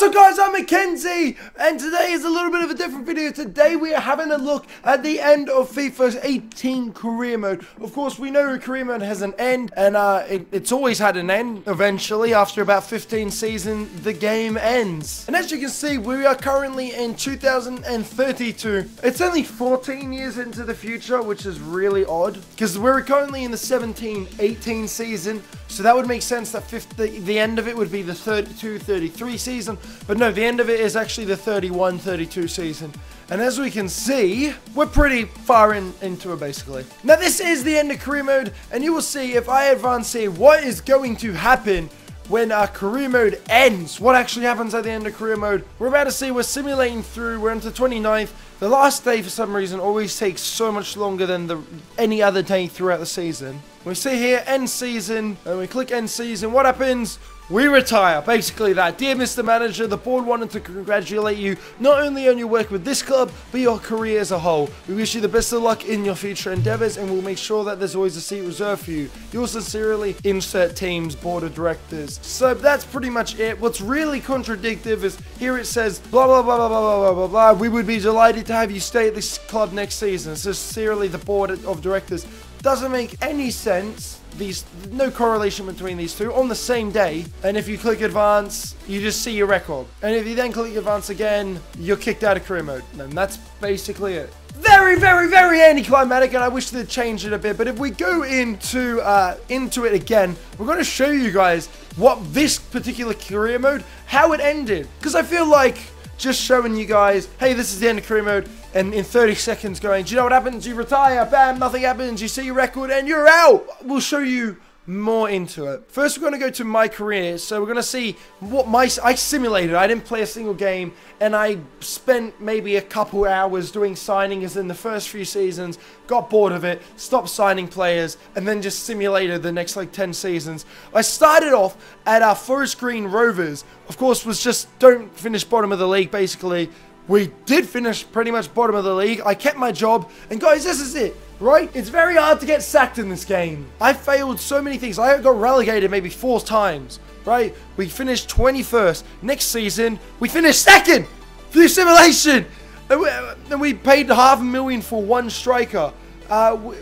What's up guys, I'm Mackenzie, and today is a little bit of a different video. Today we are having a look at the end of FIFA's 18 career mode. Of course, we know career mode has an end, and it's always had an end. Eventually, after about 15 seasons, the game ends. And as you can see, we are currently in 2032. It's only 14 years into the future, which is really odd, because we're currently in the 17-18 season, so that would make sense that the end of it would be the 32-33 season. But no, the end of it is actually the 31-32 season. And as we can see, we're pretty far into it, basically. Now, this is the end of career mode, and you will see if I advance here what is going to happen when our career mode ends. What actually happens at the end of career mode. We're about to see, we're simulating through, we're into 29th. The last day, for some reason, always takes so much longer than any other day throughout the season. We see here, end season, and we click end season. What happens? We retire, basically that. Dear Mr. Manager, the board wanted to congratulate you not only on your work with this club, but your career as a whole. We wish you the best of luck in your future endeavors, and we'll make sure that there's always a seat reserved for you. Yours sincerely, insert team's board of directors. So that's pretty much it. What's really contradictive is here it says, blah, blah, blah, blah, blah, blah, blah, blah. We would be delighted to have you stay at this club next season. Sincerely, the board of directors. Doesn't make any sense. No correlation between these two on the same day. And if you click advance, you just see your record. And if you then click advance again, you're kicked out of career mode. And that's basically it. Very, very, very anticlimactic, and I wish they'd change it a bit. But if we go into it again, we're going to show you guys what this particular career mode, how it ended. Because I feel like just showing you guys, hey, this is the end of career mode, and in 30 seconds going, do you know what happens? You retire, bam, nothing happens, you see your record, and you're out. We'll show you more into it. First, we're going to go to my career. So we're going to see what I simulated. I didn't play a single game, and I spent maybe a couple hours doing signings in the first few seasons, got bored of it, stopped signing players, and then just simulated the next like 10 seasons. I started off at our Forest Green Rovers. Of course, was just don't finish bottom of the league, basically. We did finish pretty much bottom of the league. I kept my job, and guys, this is it. Right? It's very hard to get sacked in this game. I failed so many things. I got relegated maybe 4 times. Right? We finished 21st. Next season, we finished 2nd through simulation. And we paid $500,000 for one striker.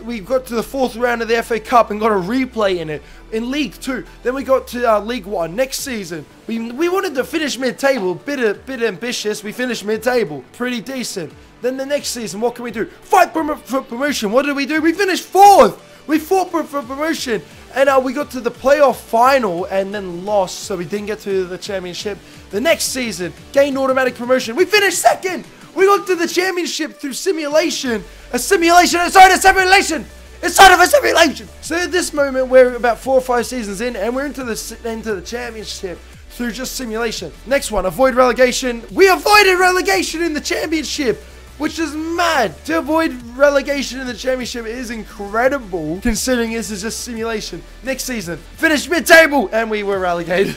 We got to the 4th round of the FA Cup and got a replay in it. In League 2. Then we got to League 1. Next season, we wanted to finish mid-table. Bit ambitious. We finished mid-table. Pretty decent. Then the next season, what can we do? Fight for promotion. What did we do? We finished 4th. We fought for promotion. And we got to the playoff final and then lost. So we didn't get to the championship. The next season, gained automatic promotion. We finished 2nd. We got to the championship through simulation. A simulation. Sorry, a simulation. It's sort of a simulation. So at this moment, we're about 4 or 5 seasons in, and we're into the championship through just simulation. Next one, avoid relegation. We avoided relegation in the championship, which is mad. To avoid relegation in the championship is incredible, considering this is just simulation. Next season, finished mid-table, and we were relegated.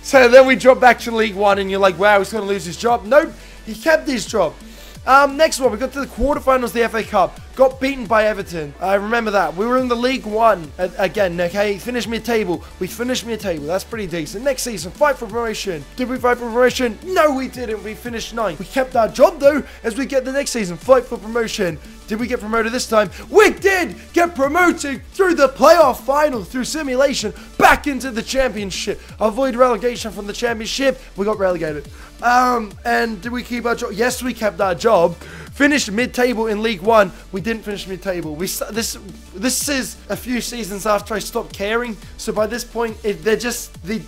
So then we dropped back to League 1, and you're like, wow, he's going to lose his job. Nope, he kept his job. Next one, we got to the quarterfinals of the FA Cup. Got beaten by Everton. I remember that. We were in the League 1 again, okay? Finished mid-table. We finished mid-table. That's pretty decent. Next season, fight for promotion. Did we fight for promotion? No, we didn't. We finished 9th. We kept our job, though, as we get the next season. Fight for promotion. Did we get promoted this time? We did get promoted through the playoff final, through simulation, back into the championship. Avoid relegation from the championship. We got relegated. And did we keep our job? Yes, we kept our job. Finished mid-table in League 1. We didn't finish mid-table. This is a few seasons after I stopped caring. So by this point, they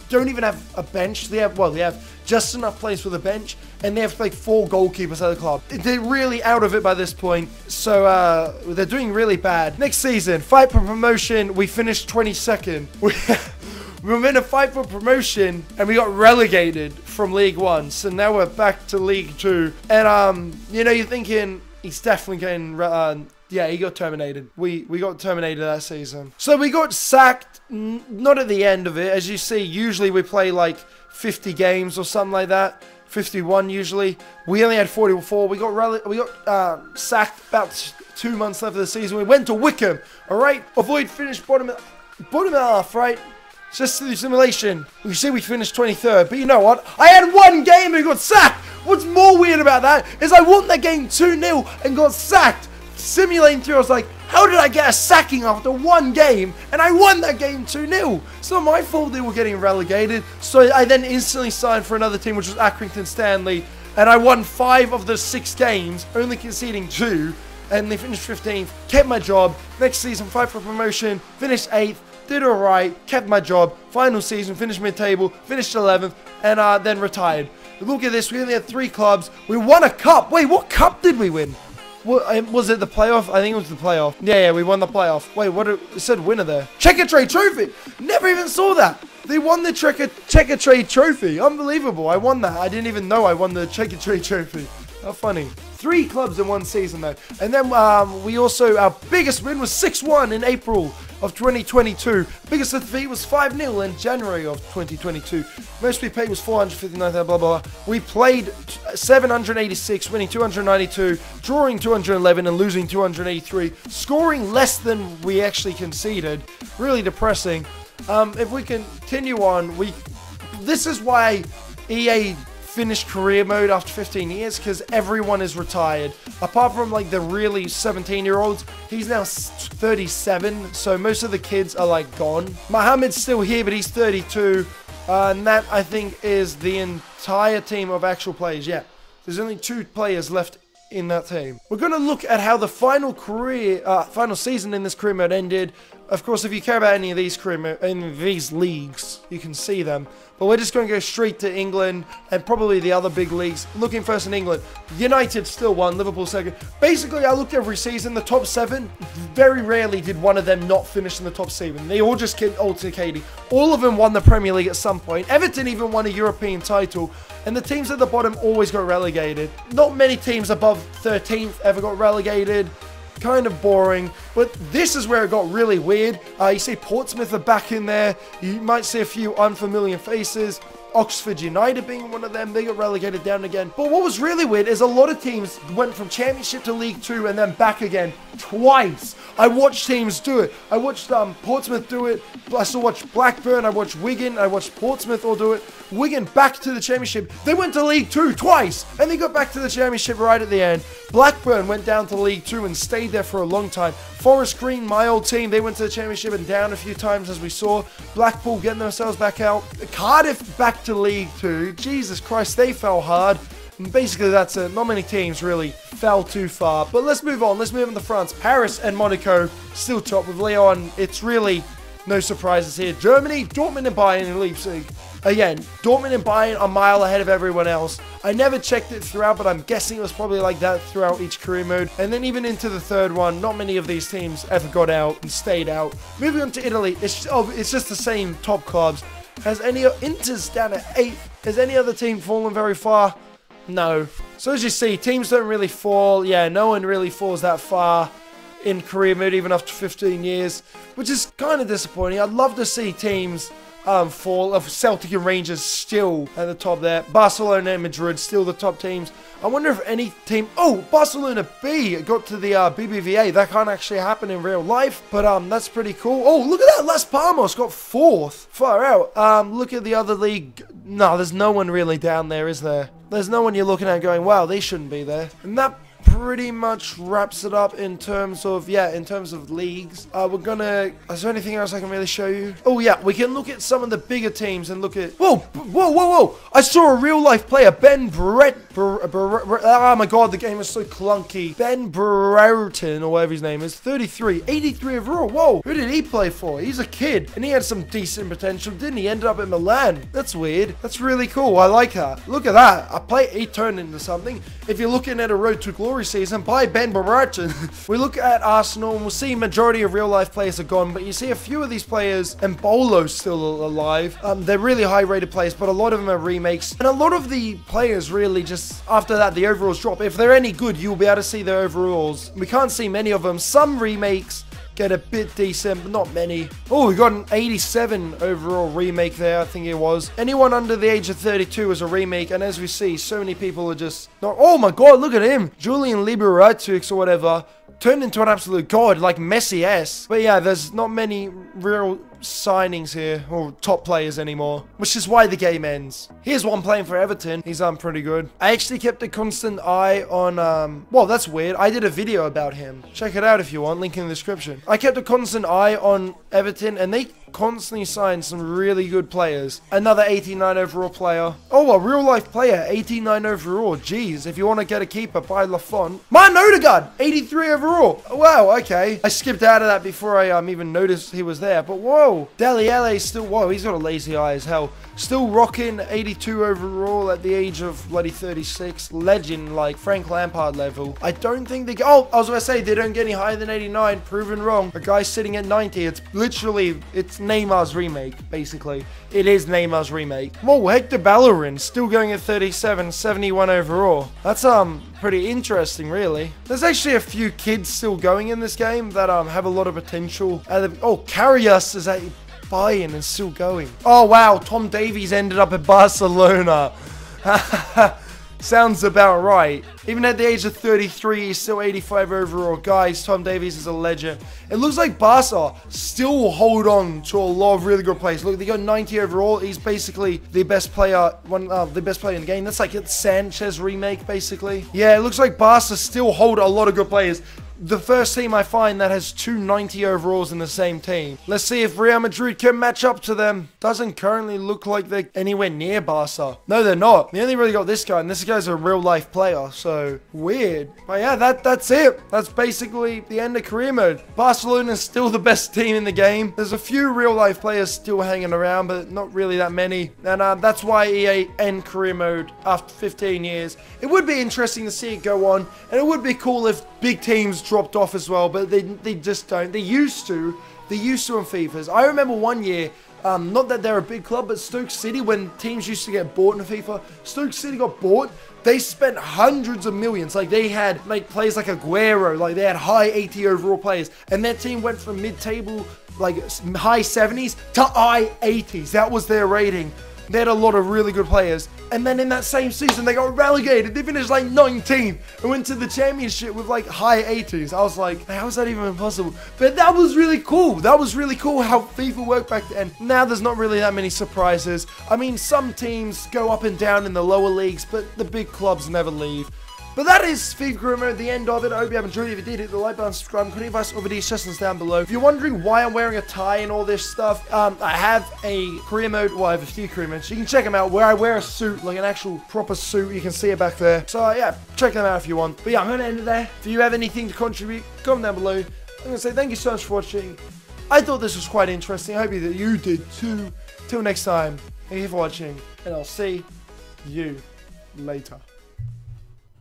don't even have a bench. They have just enough players for the bench, and they have like 4 goalkeepers at the club. They're really out of it by this point. So they're doing really bad. Next season, fight for promotion. We finished 22nd. We were in a fight for promotion, and we got relegated from League 1. So now we're back to League 2. And, you know, you're thinking, he's definitely getting, yeah, he got terminated. We got terminated that season. So we got sacked, not at the end of it. As you see, usually we play like 50 games or something like that. 51 usually. We only had 44. We got sacked about 2 months left of the season. We went to Wickham, all right? Avoid finish bottom half, right? just through simulation, we see we finished 23rd. But you know what? I had one game and got sacked. What's more weird about that is I won that game 2-0 and got sacked. Simulating through, I was like, how did I get a sacking after one game and I won that game 2-0? It's not my fault they were getting relegated. So I then instantly signed for another team, which was Accrington Stanley. And I won 5 of the 6 games, only conceding 2. And they finished 15th, kept my job. Next season, fight for promotion, finished 8th, did alright, kept my job. Final season, finished mid-table, finished 11th, and then retired. Look at this, we only had 3 clubs. We won a cup. Wait, what cup did we win? What, was it the playoff? I think it was the playoff. Yeah, we won the playoff. Wait, it said winner there. Checkatrade Trophy. Never even saw that. They won the Checkatrade Trophy. Unbelievable. I won that. I didn't even know I won the Checkatrade Trophy. How funny. 3 clubs in one season though. And then we also, our biggest win was 6-1 in April of 2022. Biggest defeat was 5-0 in January of 2022. Most we paid was 459, blah, blah, blah. We played 786, winning 292, drawing 211 and losing 283. Scoring less than we actually conceded. Really depressing. If we continue on, this is why EA finished career mode after 15 years, because everyone is retired apart from like the really 17-year-olds. He's now 37, so most of the kids are like gone. Mohammed's still here, but he's 32, and that I think is the entire team of actual players. Yeah, there's only 2 players left in that team. We're going to look at how the final season in this career mode ended. Of course, if you care about any of these these leagues, you can see them. But we're just going to go straight to England and probably the other big leagues. Looking first in England, United still won, Liverpool second. Basically, I looked every season, the top 7, very rarely did one of them not finish in the top 7. They all just kept altercating. All of them won the Premier League at some point. Everton even won a European title. And the teams at the bottom always got relegated. Not many teams above 13th ever got relegated. Kind of boring, but this is where it got really weird. You see Portsmouth are back in there. You might see a few unfamiliar faces. Oxford United being one of them, they got relegated down again. But what was really weird is a lot of teams went from Championship to League 2 and then back again twice. I watched teams do it. I watched Portsmouth do it. I still watched Blackburn. I watched Wigan. I watched Portsmouth all do it. Wigan back to the Championship. They went to League 2 twice and they got back to the Championship right at the end. Blackburn went down to League 2 and stayed there for a long time. Forest Green, my old team, they went to the Championship and down a few times as we saw. Blackpool getting themselves back out. Cardiff back to League 2. Jesus Christ, they fell hard. And basically, that's it. Not many teams really fell too far. But let's move on. Let's move on to France. Paris and Monaco still top with Lyon. It's really no surprises here. Germany, Dortmund and Bayern in Leipzig. Again, Dortmund and Bayern are a mile ahead of everyone else. I never checked it throughout, but I'm guessing it was probably like that throughout each career mode. And then even into the third one, not many of these teams ever got out and stayed out. Moving on to Italy, it's just the same top clubs. Inter's down at 8th? Has any other team fallen very far? No. So as you see, teams don't really fall. Yeah, no one really falls that far in career mode, even after 15 years, which is kind of disappointing. I'd love to see teams fall. Of Celtic and Rangers still at the top there. Barcelona and Madrid still the top teams. I wonder if any team... Oh, Barcelona B got to the BBVA. That can't actually happen in real life, but that's pretty cool. Oh, look at that. Las Palmas got 4th. Far out. Look at the other league. No, there's no one really down there, is there? There's no one you're looking at going, wow, they shouldn't be there. And that pretty much wraps it up in terms of, leagues. Is there anything else I can really show you? Oh yeah, we can look at some of the bigger teams and look at, whoa. I saw a real life player, Ben oh my god, the game is so clunky. Ben Brereton, or whatever his name is, 33, 83 overall. Whoa, who did he play for? He's a kid, and he had some decent potential, didn't he? Ended up in Milan. That's weird. That's really cool. I like that. Look at that. He turned into something. If you're looking at a road to glory season by Ben Brereton, we look at Arsenal and we'll see majority of real life players are gone, but you see a few of these players, and Bolo's still alive. They're really high rated players, but a lot of them are remakes, and a lot of the players really just, after that, the overalls drop. If they're any good, you'll be able to see their overalls. We can't see many of them. Some remakes get a bit decent, but not many. Oh, we got an 87 overall remake there, I think it was. Anyone under the age of 32 is a remake, and as we see, so many people are just not... Oh my god, look at him! Julian Liberatux or whatever turned into an absolute god, like Messi-esque. But yeah, there's not many real signings here, or top players anymore, which is why the game ends. Here's one playing for Everton. He's pretty good. I actually kept a constant eye on, well, that's weird. I did a video about him. Check it out if you want, link in the description. I kept a constant eye on Everton, and they constantly sign some really good players. Another 89 overall player. Oh, a real life player, 89 overall. Jeez, if you want to get a keeper, buy Lafont. Martin Odegaard, 83 overall. Wow, okay. I skipped out of that before I even noticed he was there. But whoa, Dele Alli still, whoa, he's got a lazy eye as hell. Still rocking 82 overall at the age of bloody 36. Legend, like Frank Lampard level. I don't think they get, oh, I was going to say they don't get any higher than 89. Proven wrong. A guy sitting at 90. It's literally, it's Neymar's remake, basically. It is Neymar's remake. Whoa, Hector Bellerin still going at 37, 71 overall. That's pretty interesting, really. There's actually a few kids still going in this game that have a lot of potential. Oh, Karius is at buy-in and still going. Oh wow, Tom Davies ended up at Barcelona. Sounds about right. Even at the age of 33, he's still 85 overall. Guys, Tom Davies is a legend. It looks like Barca still hold on to a lot of really good players. Look, they got 90 overall. He's basically the best player, the best player in the game. That's like a Sanchez remake, basically. Yeah, it looks like Barca still hold a lot of good players. The first team I find that has two 90 overalls in the same team. Let's see if Real Madrid can match up to them. Doesn't currently look like they're anywhere near Barca. No, they're not. They only really got this guy, and this guy's a real life player, so weird. But yeah, that's it. That's basically the end of career mode. Barcelona is still the best team in the game. There's a few real life players still hanging around, but not really that many. And that's why EA end career mode after 15 years. It would be interesting to see it go on, and it would be cool if big teams dropped off as well, but they just don't. They used to on FIFAs. I remember one year, not that they're a big club, but Stoke City, when teams used to get bought in FIFA, Stoke City got bought. They spent hundreds of millions. Like, they had players like Aguero, like they had high 80 overall players, and their team went from mid-table, like high 70s to high 80s. That was their rating. They had a lot of really good players. And then in that same season, they got relegated. They finished like 19th and went to the championship with like high 80s. I was like, how is that even possible? But that was really cool. That was really cool how FIFA worked back then. Now there's not really that many surprises. I mean, some teams go up and down in the lower leagues, but the big clubs never leave. But that is FIFA Career Mode, the end of it. I hope you have enjoyed it. If you did, hit the like button, subscribe, and any advice over these suggestions down below. If you're wondering why I'm wearing a tie and all this stuff, I have a career mode, well, I have a few career modes. You can check them out where I wear a suit, like an actual proper suit. You can see it back there. So yeah, check them out if you want. But yeah, I'm going to end it there. If you have anything to contribute, comment down below. I'm going to say thank you so much for watching. I thought this was quite interesting. I hope that you did too. Till next time, thank you for watching, and I'll see you later.